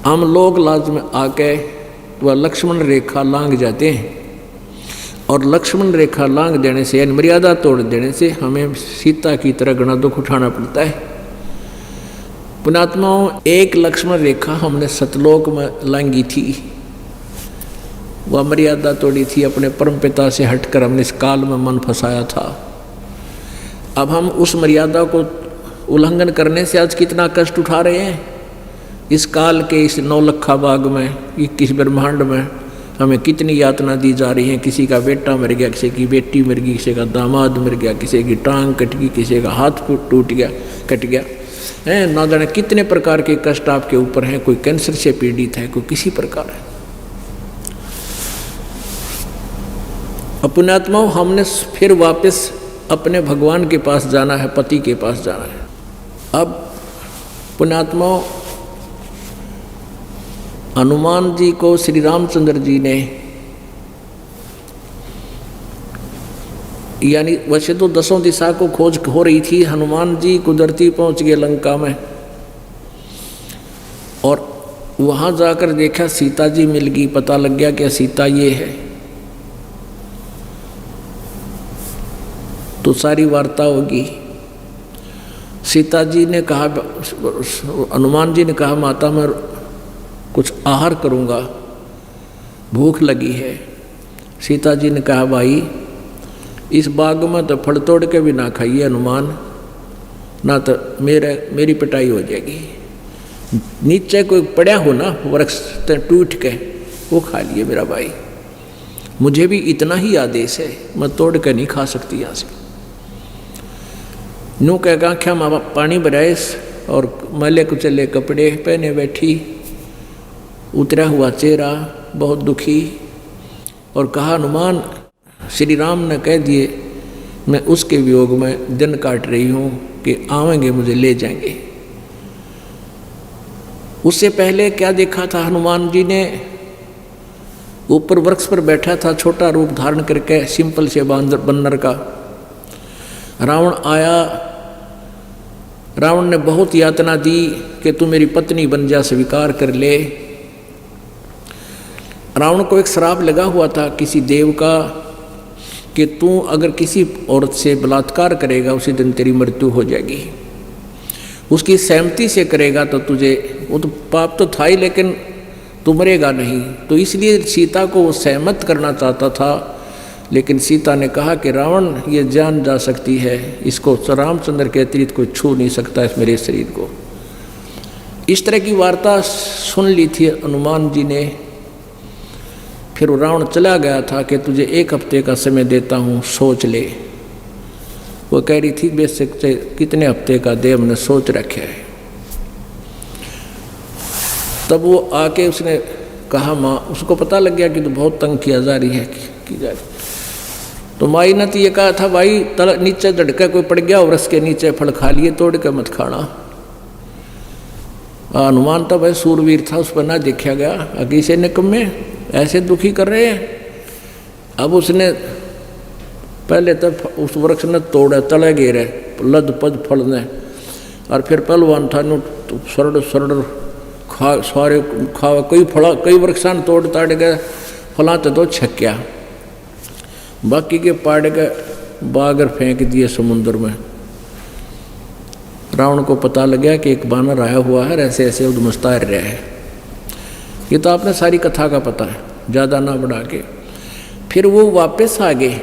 हम लोग लाज में आके वह लक्ष्मण रेखा लांघ जाते हैं, और लक्ष्मण रेखा लांघ देने से यानी मर्यादा तोड़ देने से हमें सीता की तरह घना दुख उठाना पड़ता है। पुण्यात्माओं, एक लक्ष्मण रेखा हमने सतलोक में लांघी थी, वह मर्यादा तोड़ी थी, अपने परमपिता से हटकर हमने इस काल में मन फंसाया था। अब हम उस मर्यादा को उल्लंघन करने से आज कितना कष्ट उठा रहे हैं। इस काल के इस नौलखा बाग में, 21 ब्रह्मांड में हमें कितनी यातना दी जा रही है। किसी का बेटा मर गया, किसी की बेटी मर गई, किसी का दामाद मर गया, किसी की टांग कट गई, किसी का हाथ टूट गया, कट गया है, ना जाने कितने प्रकार के कष्ट आपके ऊपर हैं। कोई कैंसर से पीड़ित है, कोई किसी प्रकार है। पुण्यात्माओं, हमने फिर वापस अपने भगवान के पास जाना है, पति के पास जाना है। अब पुण्यात्माओं, हनुमान जी को श्री रामचंद्र जी ने, यानी वैसे तो 10 दिशा को खोज हो रही थी, हनुमान जी कुदरती पहुंच गए लंका में, और वहां जाकर देखा सीता जी मिल गई, पता लग गया कि सीता ये है। तो सारी वार्ता होगी। सीता जी ने कहा, हनुमान जी ने कहा, माता मैं कुछ आहार करूँगा, भूख लगी है। सीता जी ने कहा, भाई इस बाग में तो फल तोड़ के भी ना खाइए हनुमान, ना तो मेरी पिटाई हो जाएगी। नीचे कोई पड़ा हो ना वृक्ष टूट के, वो खा लिए मेरा भाई। मुझे भी इतना ही आदेश है, मैं तोड़ के नहीं खा सकती यहाँ से। नू कह आँख्या माँ बाप पानी भराए और मैले कुचले कपड़े पहने बैठी, उतरा हुआ चेहरा, बहुत दुखी, और कहा, हनुमान श्री राम ने कह दिए मैं उसके वियोग में दिन काट रही हूँ कि आवेंगे मुझे ले जाएंगे। उससे पहले क्या देखा था हनुमान जी ने? ऊपर वृक्ष पर बैठा था, छोटा रूप धारण करके, सिंपल से बंदर का। रावण आया, रावण ने बहुत यातना दी कि तू मेरी पत्नी बन जा, स्वीकार कर ले। रावण को एक श्राप लगा हुआ था किसी देव का कि तू अगर किसी औरत से बलात्कार करेगा उसी दिन तेरी मृत्यु हो जाएगी। उसकी सहमति से करेगा तो तुझे, वो तो पाप तो था ही, लेकिन तू मरेगा नहीं। तो इसलिए सीता को वो सहमत करना चाहता था, लेकिन सीता ने कहा कि रावण ये जान जा सकती है, इसको रामचंद्र के अतिरिक्त कोई छू नहीं सकता इस मेरे शरीर को। इस तरह की वार्ता सुन ली थी हनुमान जी ने। फिर रावण चला गया था कि तुझे 1 हफ्ते का समय देता हूँ, सोच ले। वो कह रही थी बेशक कितने हफ्ते का दे, हमने सोच रखे है। तब वो आके उसने कहा, माँ, उसको पता लग गया कि तो बहुत तंग किया जा रही है की जा रही। तो माई ने तो ये कहा था, भाई नीचे झटका कोई पड़ गया और उसके नीचे फल खा लिए, तोड़ के मत खाना। हनुमान तो भाई सूरवीर था, उस पर ना देखा गया। अगी से निकम्मे ऐसे दुखी कर रहे हैं। अब उसने पहले तो उस वृक्ष ने तोड़ा, तले गिरे लद पद फलने, और फिर पहलवान था नु सरड़ सरड़ खा सारे खावा, कई फला कई वृक्षान तोड़ ताड़ गए, फलाते तो छक्या, बाकी के पाड़ के बागर फेंक दिए समुद्र में। रावण को पता लग गया कि एक बानर आया हुआ है, ऐसे ऐसे उद्मस्तार रहा है। ये तो आपने सारी कथा का पता है, ज़्यादा ना बढ़ा के। फिर वो वापस आ गए,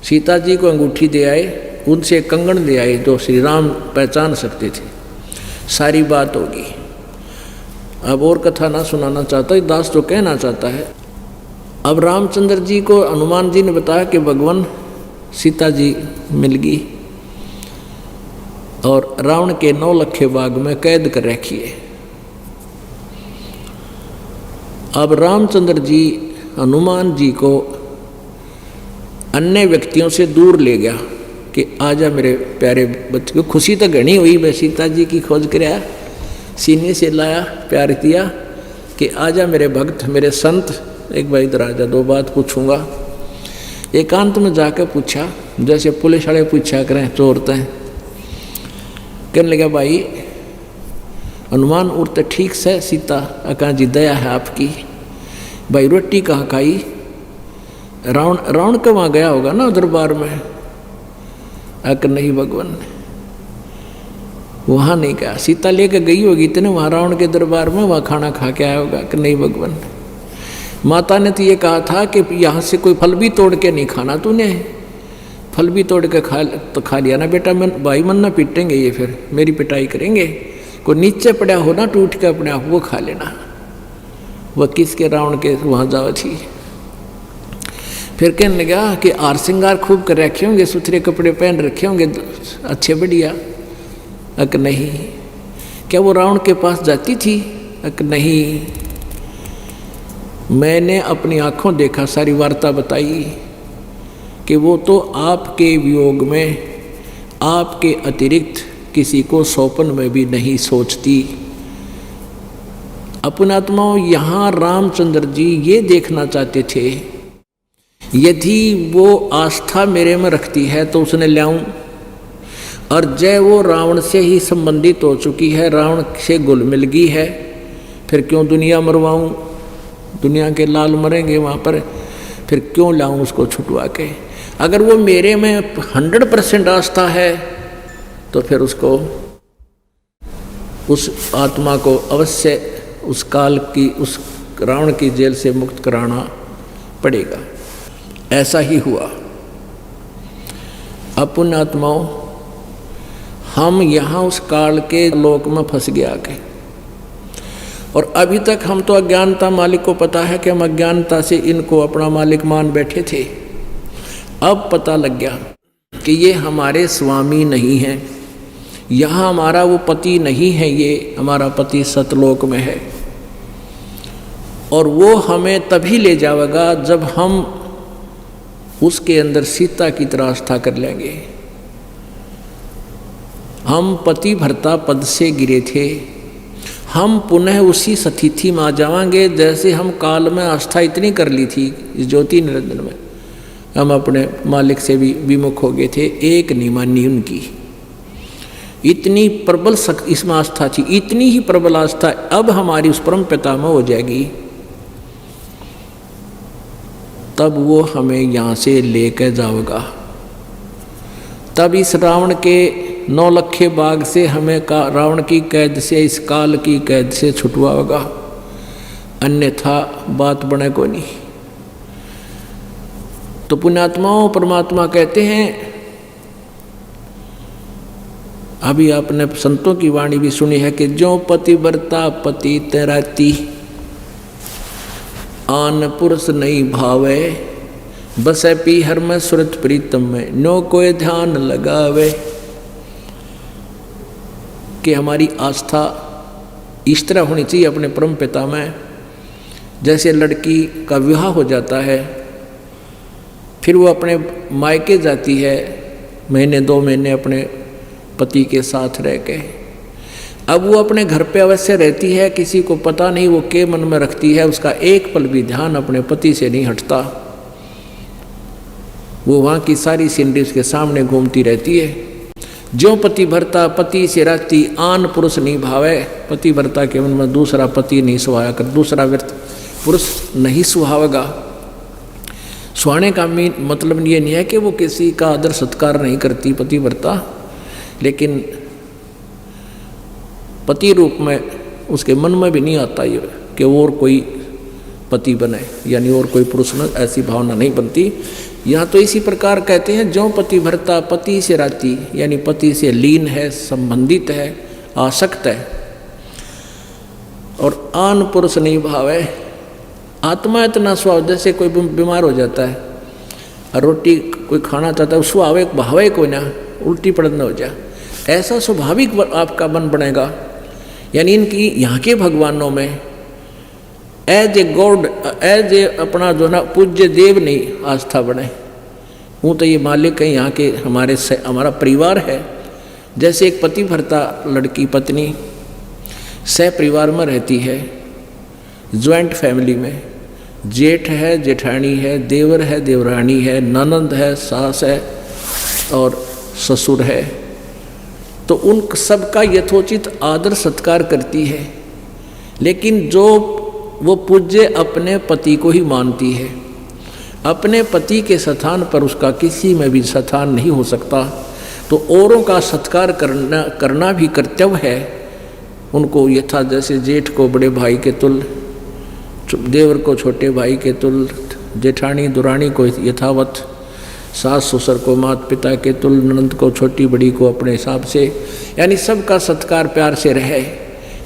सीता जी को अंगूठी दे आए, उनसे कंगन दे आए जो श्री राम पहचान सकते थे। सारी बात होगी। अब और कथा ना सुनाना चाहता, दास तो कहना चाहता है। अब रामचंद्र जी को हनुमान जी ने बताया कि भगवान सीता जी मिल गई और रावण के 9 लखे बाग में कैद कर रखी है। अब रामचंद्र जी हनुमान जी को अन्य व्यक्तियों से दूर ले गया कि आजा मेरे प्यारे बच्चे को। खुशी तो घनी हुई, मैं सीता जी की खोज कराया, सीने से लाया, प्यार किया कि आजा मेरे भक्त, मेरे संत, एक बार इधर आजा, 2 बात पूछूंगा। एकांत में जाकर पूछा, जैसे पुलिस वाले पूछा करें चोरते हैं। कहने लगा, भाई अनुमान उड़ते ठीक से सीता अका जी दया है आपकी, भाई रोटी कहाँ खाई। रावण के वहाँ गया होगा ना दरबार में, अक नहीं भगवान वहाँ नहीं गया, सीता लेकर गई होगी इतने वहाँ रावण के दरबार में, वहाँ खाना खा के आया होगा कि नहीं भगवान। माता ने तो ये कहा था कि यहाँ से कोई फल भी तोड़ के नहीं खाना तूने, फल भी तोड़ के खा लिया ना बेटा, मैं भाई मन ना पीटेंगे ये, फिर मेरी पिटाई करेंगे। कोई नीचे पड़ा हो ना टूट के अपने आप, वो खा लेना। वह किसके रावण के वहाँ जाओ थी। फिर कहने लगा कि आर श्रृंगार खूब कर रखे होंगे, सुथरे कपड़े पहन रखे होंगे अच्छे बढ़िया। अक नहीं। क्या वो रावण के पास जाती थी? अक नहीं। मैंने अपनी आंखों देखा, सारी वार्ता बताई कि वो तो आपके वियोग में आपके अतिरिक्त किसी को सौंपन में भी नहीं सोचती। अपनात्माओं, यहाँ रामचंद्र जी ये देखना चाहते थे, यदि वो आस्था मेरे में रखती है तो उसने लाऊं, और जय वो रावण से ही संबंधित हो चुकी है, रावण से घुल मिल गई है, फिर क्यों दुनिया मरवाऊं? दुनिया के लाल मरेंगे वहाँ पर, फिर क्यों लाऊं उसको छुटवा के? अगर वो मेरे में 100% आस्था है तो फिर उसको, उस आत्मा को अवश्य उस काल की, उस रावण की जेल से मुक्त कराना पड़ेगा। ऐसा ही हुआ। अपन आत्माओं, हम यहाँ उस काल के लोक में फंस गया के, और अभी तक हम तो अज्ञानता, मालिक को पता है कि हम अज्ञानता से इनको अपना मालिक मान बैठे थे। अब पता लग गया कि ये हमारे स्वामी नहीं हैं, यहाँ हमारा वो पति नहीं है, ये हमारा पति सतलोक में है, और वो हमें तभी ले जाएगा जब हम उसके अंदर सीता की तरह आस्था कर लेंगे। हम पति भर्ता पद से गिरे थे, हम पुनः उसी स्थिति में आ जाएंगे जैसे हम काल में आस्था इतनी कर ली थी इस ज्योति निरंजन में, हम अपने मालिक से भी विमुख हो गए थे, एक नहीं मानी उनकी। इतनी प्रबल इसमें आस्था थी, इतनी ही प्रबल आस्था अब हमारी उस परम पिता में हो जाएगी, तब वो हमें यहाँ से लेकर जाएगा। तब इस रावण के 9 लखे बाग से हमें रावण की कैद से, इस काल की कैद से छुटवाएगा, अन्यथा बात बने को नहीं। तो पुण्यात्माओं, परमात्मा कहते हैं, अभी आपने संतों की वाणी भी सुनी है कि जो पति बरता पति तैराती, आन पुरुष नहीं भावे, बसे पीहर में सुरत प्रीतम में, नो कोई ध्यान लगावे। कि हमारी आस्था इस तरह होनी चाहिए अपने परम पिता में, जैसे लड़की का विवाह हो जाता है, फिर वो अपने मायके जाती है, महीने 2 महीने अपने पति के साथ रह के, अब वो अपने घर पे अवश्य रहती है, किसी को पता नहीं वो के मन में रखती है, उसका एक पल भी ध्यान अपने पति से नहीं हटता, वो वहाँ की सारी सीनरी उसके सामने घूमती रहती है। जो पति भरता पति से राती, आन पुरुष नहीं भावे, पति भरता के मन में दूसरा पति नहीं सुहाया कर, दूसरा पुरुष नहीं सुहावेगा। सुहाने का मतलब ये नहीं है कि वो किसी का आदर सत्कार नहीं करती पति भरता, लेकिन पति रूप में उसके मन में भी नहीं आता ये कि और कोई पति बने, यानी और कोई पुरुष में ऐसी भावना नहीं बनती। यहाँ तो इसी प्रकार कहते हैं, जो पति भरता पति से राती, यानी पति से लीन है, संबंधित है, आसक्त है, और आन पुरुष नहीं भावे। आत्मा इतना स्वभाव, जैसे कोई बीमार हो जाता है और रोटी कोई खाना चाहता है, स्वभाव भावे कोई ना, उल्टी पड़न हो जाए, ऐसा स्वाभाविक आपका मन बनेगा। यानी इनकी यहाँ के भगवानों में as a god, as a अपना जो ना पूज्य देव नहीं आस्था बने, वो तो ये मालिक है यहाँ के, हमारा परिवार है। जैसे एक पति भरता लड़की पत्नी सह परिवार में रहती है, ज्वाइंट फैमिली में, जेठ है, जेठानी है, देवर है, देवरानी है, ननंद है, सास है और ससुर है, तो उन सबका यथोचित आदर सत्कार करती है, लेकिन जो वो पूज्य अपने पति को ही मानती है, अपने पति के स्थान पर उसका किसी में भी स्थान नहीं हो सकता, तो औरों का सत्कार करना भी कर्तव्य है। उनको यथा जैसे जेठ को बड़े भाई के तुल्य, देवर को छोटे भाई के तुल्य, जेठानी दुरानी को यथावत, सास ससुर को माता पिता के तुल्य, ननद को छोटी बड़ी को अपने हिसाब से, यानी सबका सत्कार प्यार से रहे।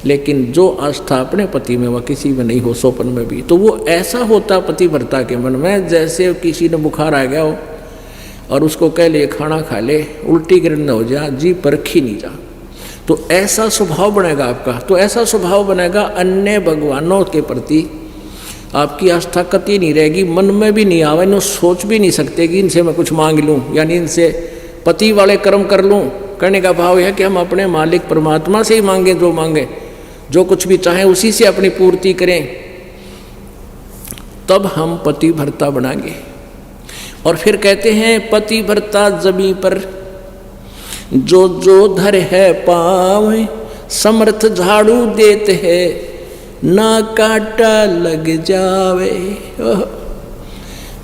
लेकिन जो आस्था अपने पति में वह किसी में नहीं हो, स्वप्न में भी, तो वो ऐसा होता पतिव्रता के मन में जैसे किसी ने बुखार आ गया हो और उसको कह ले खाना खा ले, उल्टी गिरन हो जा, जी परखी नहीं जा, तो ऐसा स्वभाव बनेगा आपका। तो ऐसा स्वभाव बनेगा अन्य भगवानों के प्रति आपकी आस्था कति नहीं रहेगी, मन में भी नहीं आवे, इन्हों सोच भी नहीं सकते कि इनसे मैं कुछ मांग लूँ, यानी इनसे पति वाले कर्म कर लूँ। करने का भाव है कि हम अपने मालिक परमात्मा से ही मांगें, जो मांगे, जो कुछ भी चाहें उसी से अपनी पूर्ति करें, तब हम पतिव्रता बनाएंगे। और फिर कहते हैं पतिव्रता जमी पर जो जो धर है पाँव, समर्थ झाड़ू देते हैं ना काटा लग जावे।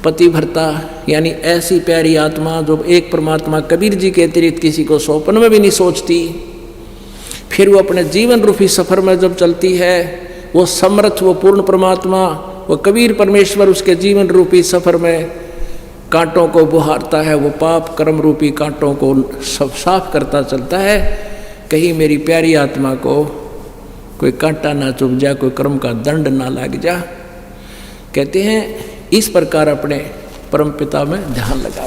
पतिव्रता यानी ऐसी प्यारी आत्मा जो एक परमात्मा कबीर जी के अतिरिक्त किसी को स्वप्न में भी नहीं सोचती, फिर वो अपने जीवन रूपी सफर में जब चलती है, वो समर्थ, वो पूर्ण परमात्मा, वो कबीर परमेश्वर उसके जीवन रूपी सफर में कांटों को बुहारता है, वो पाप कर्म रूपी कांटों को सब साफ करता चलता है। कहीं मेरी प्यारी आत्मा को कोई कांटा ना चुभ जा, कोई कर्म का दंड ना लग जा। कहते हैं इस प्रकार अपने परमपिता में ध्यान लगाओ।